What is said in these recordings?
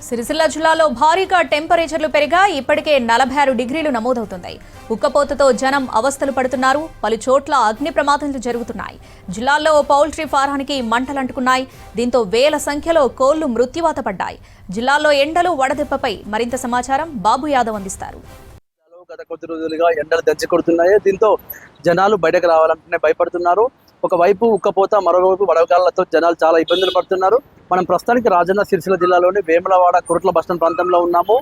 సిరిసిల్ల జిల్లాలో భారీగా టెంపరేచర్లు పెరిగా ఇప్పటికే 46 డిగ్రీలు నమోదవుతున్నాయి. ఉక్కపోతతో జనం అవస్థలు పడుతున్నారు. పలు చోట్ల అగ్ని ప్రమాదాలు జరుగుతున్నాయి. జిల్లాలో పౌల్ట్రీ ఫారానికి మంటలంటుకున్నాయి. దీంతో వేల సంఖ్యలో కోళ్లు మృత్యువాత పడ్డాయి. జిల్లాలో ఎండలు వడదెబ్బపై మరింత సమాచారం బాబు యాదవ్ అందిస్తారు. గత కొద్ది రోజులుగా ఎండలు దంచి కొడుతున్నాయి. దీంతో జనాలు బయటకు రావాలంటేనే భయపడుతున్నారు. ఒకవైపు ఉక్కపోత, మరోవైపు వడగాళ్లతో జనాలు చాలా ఇబ్బందులు పడుతున్నారు. మనం ప్రస్తుతానికి రాజన్న సిరిసిల్ల జిల్లాలోని వేములవాడ కురుట్ల బస్టాండ్ ప్రాంతంలో ఉన్నాము.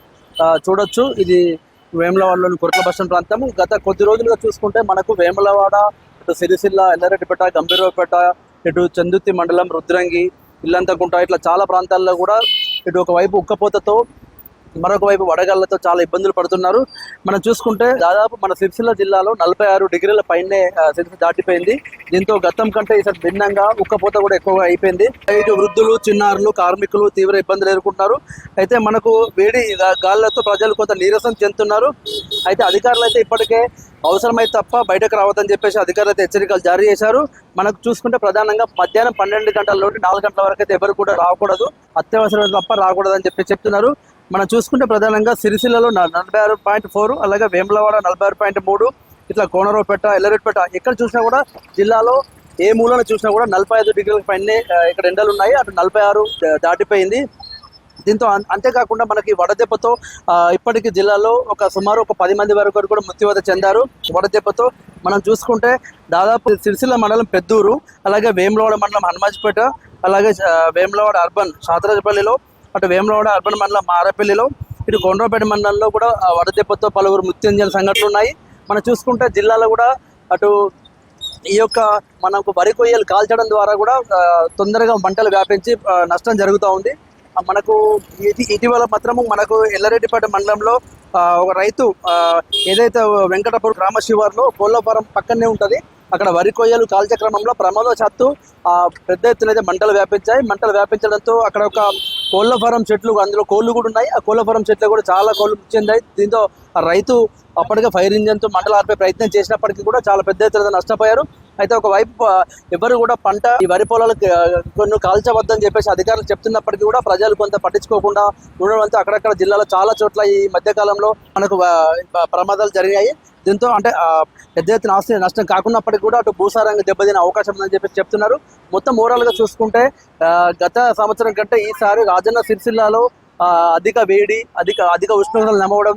చూడొచ్చు, ఇది వేములవాడలోని కురుట్ల బస్టాండ్ ప్రాంతం. గత కొద్ది రోజులుగా చూసుకుంటే మనకు వేములవాడ, ఇటు సిరిసిల్ల, ఎల్లారెడ్డిపేట, గంభీరావుపేట, ఇటు చందుర్తి మండలం, రుద్రంగి, ఇల్లంతకుంట, ఇట్లా చాలా ప్రాంతాల్లో కూడా ఇటు ఒకవైపు ఉక్కపోతతో, మరొక వైపు వడగాళ్లతో చాలా ఇబ్బందులు పడుతున్నారు. మనం చూసుకుంటే దాదాపు మన సిరిసిల్ల జిల్లాలో 46 డిగ్రీల పైనే సిరిసిల్ల దాటిపోయింది. దీంతో గతం కంటే ఈసారి భిన్నంగా ఉక్కపోత కూడా ఎక్కువగా అయిపోయింది. ఇటు వృద్ధులు, చిన్నారులు, కార్మికులు తీవ్ర ఇబ్బందులు ఎదుర్కొంటున్నారు. అయితే మనకు వేడి గాలులతో ప్రజలు కొంత నీరసం చెందుతున్నారు. అయితే అధికారులు అయితే ఇప్పటికే అవసరమైతే తప్ప బయటకు రావద్దని చెప్పేసి అధికారులు అయితే హెచ్చరికలు జారీ చేశారు. మనకు చూసుకుంటే ప్రధానంగా మధ్యాహ్నం 12 గంటల నుండి 4 గంటల వరకు అయితే ఎవరు కూడా రాకూడదు, అత్యవసరం తప్ప రాకూడదని చెప్పి చెప్తున్నారు. మనం చూసుకుంటే ప్రధానంగా సిరిసిల్లలో 46.4, అలాగే వేములవాడ 46.3, ఇట్లా కోనరావుపేట, ఎల్లారెడ్డిపేట ఎక్కడ చూసినా కూడా జిల్లాలో ఏ మూలలో చూసినా కూడా 45 డిగ్రీల పైనే ఇక్కడ ఎండలు ఉన్నాయి. అటు 46 దాటిపోయింది. దీంతో అంతేకాకుండా మనకి వడదెబ్బతో ఇప్పటికీ జిల్లాలో సుమారు 10 మంది వరకు కూడా మృత్యువాత చెందారు. వడదెబ్బతో మనం చూసుకుంటే దాదాపు సిరిసిల్ల మండలం పెద్దూరు, అలాగే వేములవాడ మండలం హనుమాజ్పేట, అలాగే వేములవాడ అర్బన్ శాతరాజపల్లిలో, అటు వేములవాడ అర్బన్ మండలం మారపల్లిలో, ఇటు కొండ్రపేట మండలంలో కూడా వడదెబ్బతో పలువురు మృతి చెందిన సంఘటనలు ఉన్నాయి. మనం చూసుకుంటే జిల్లాలో కూడా అటు ఈ యొక్క మనకు వరి కొయ్యలు కాల్చడం ద్వారా కూడా తొందరగా మంటలు వ్యాపించి నష్టం జరుగుతూ ఉంది. మనకు ఇటీవల మాత్రము మనకు ఎల్లారెడ్డిపేట మండలంలో ఒక రైతు ఏదైతే వెంకటపూర్ గ్రామ శివారులో కోళ్ల ఫారం పక్కనే ఉంటుంది, అక్కడ వరి కొయ్యలు కాల్చే క్రమంలో ప్రమాదవశాత్తు పెద్ద ఎత్తున అయితే మంటలు వ్యాపించాయి. మంటలు వ్యాపించడంతో అక్కడ ఒక కోళ్ల ఫారం చెట్లు, అందులో కోళ్లు కూడా ఉన్నాయి. ఆ కోళ్ల ఫారం చెట్లు కూడా చాలా కోళ్లు చెందాయి. దీంతో ఆ రైతు అప్పటికే ఫైర్ ఇంజన్తో మంటలు ఆర్పే ప్రయత్నం చేసినప్పటికీ కూడా చాలా పెద్ద ఎత్తున నష్టపోయారు. అయితే ఒకవైపు ఎవరు కూడా పంట ఈ వరి పొలాలు కొన్ని కాల్చవద్దని చెప్పేసి అధికారులు చెప్తున్నప్పటికీ కూడా ప్రజలు కొంత పట్టించుకోకుండా ఉండడంతో అక్కడక్కడ జిల్లాలో చాలా చోట్ల ఈ మధ్యకాలంలో మనకు ప్రమాదాలు జరిగాయి. దీంతో అంటే పెద్ద ఎత్తున ఆస్తి నష్టం కాకున్నప్పటికీ కూడా అటు భూసారంగా దెబ్బతినే అవకాశం ఉందని చెప్పేసి చెప్తున్నారు. మొత్తం ఓవరాల్గా చూసుకుంటే గత సంవత్సరం కంటే ఈసారి రాజన్న సిరిసిల్లాలో అధిక వేడి, అధిక ఉష్ణోగ్రతలు నమవడం,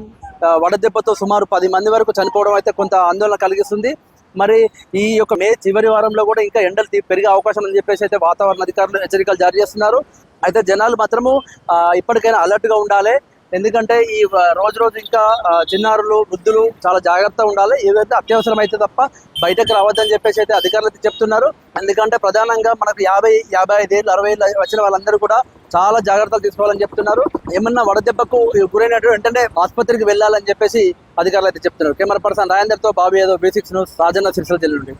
వడదెబ్బతో సుమారు 10 మంది వరకు చనిపోవడం అయితే కొంత ఆందోళన కలిగిస్తుంది. మరి ఈ యొక్క మే చివరి వారంలో కూడా ఇంకా ఎండలు పెరిగే అవకాశం అని చెప్పేసి అయితే వాతావరణ అధికారులు హెచ్చరికలు జారీ చేస్తున్నారు. అయితే జనాలు మాత్రము ఇప్పటికైనా అలర్ట్గా ఉండాలి. ఎందుకంటే ఈ రోజు ఇంకా చిన్నారులు, వృద్ధులు చాలా జాగ్రత్తగా ఉండాలి. ఏదైతే అత్యవసరం అయితే తప్ప బయటకు రావద్దని చెప్పేసి అయితే అధికారులు అయితే చెప్తున్నారు. ఎందుకంటే ప్రధానంగా మనకు 50, 55 ఏళ్ళు, 60 ఏళ్ళు వచ్చిన వాళ్ళందరూ కూడా చాలా జాగ్రత్తలు తీసుకోవాలని చెప్తున్నారు. ఏమన్నా వడదెబ్బకు గురైనట్టు వెంటనే ఆసుపత్రికి వెళ్ళాలని చెప్పేసి అధికారులు అయితే చెప్తున్నారు. కెమెరా పర్సన్ రాజేందర్తో బాబు యాదవ్, B6 న్యూస్, రాజన్న సిరిసిల్ల జిల్లా నుండి.